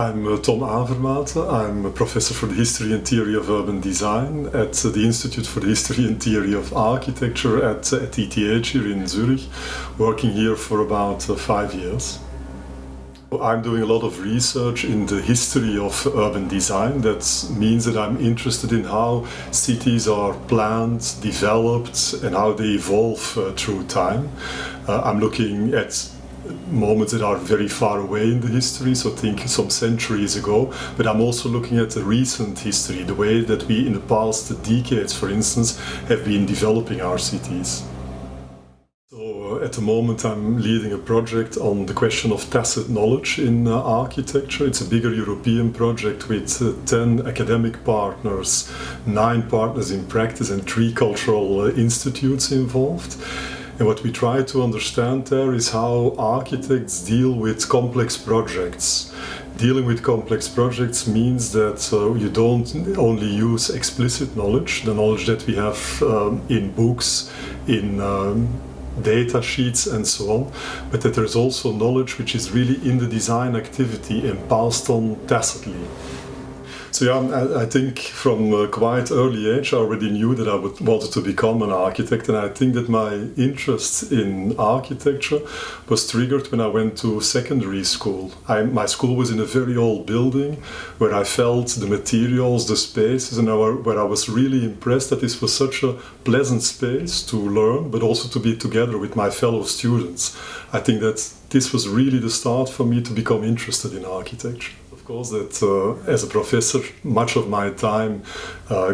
I'm Tom Avermaete. I'm a professor for the history and theory of urban design at the Institute for the History and Theory of Architecture at ETH here in Zurich, working here for about 5 years. I'm doing a lot of research in the history of urban design. That means that I'm interested in how cities are planned, developed, and how they evolve through time. I'm looking at moments that are very far away in the history, so think some centuries ago, but I'm also looking at the recent history, the way that we in the past decades, for instance, have been developing our cities. So at the moment I'm leading a project on the question of tacit knowledge in architecture. It's a bigger European project with 10 academic partners, 9 partners in practice and 3 cultural institutes involved. And what we try to understand there is how architects deal with complex projects. Dealing with complex projects means that you don't only use explicit knowledge, the knowledge that we have in books, in data sheets and so on, but that there's also knowledge which is really in the design activity and passed on tacitly. So yeah, I think from a quite early age I already knew that I wanted to become an architect, and I think that my interest in architecture was triggered when I went to secondary school. My school was in a very old building where I felt the materials, the spaces, and where I was really impressed that this was such a pleasant space to learn, but also to be together with my fellow students. I think that this was really the start for me to become interested in architecture. Of course, that as a professor, much of my time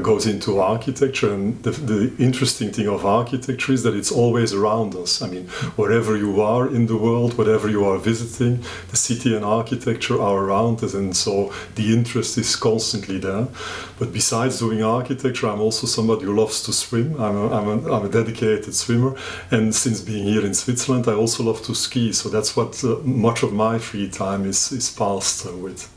goes into architecture, and the interesting thing of architecture is that it's always around us. I mean, wherever you are in the world, whatever you are visiting, the city and architecture are around us, and so the interest is constantly there. But besides doing architecture, I'm also somebody who loves to swim. I'm a dedicated swimmer, and since being here in Switzerland, I also love to ski, so that's what much of my free time is passed with.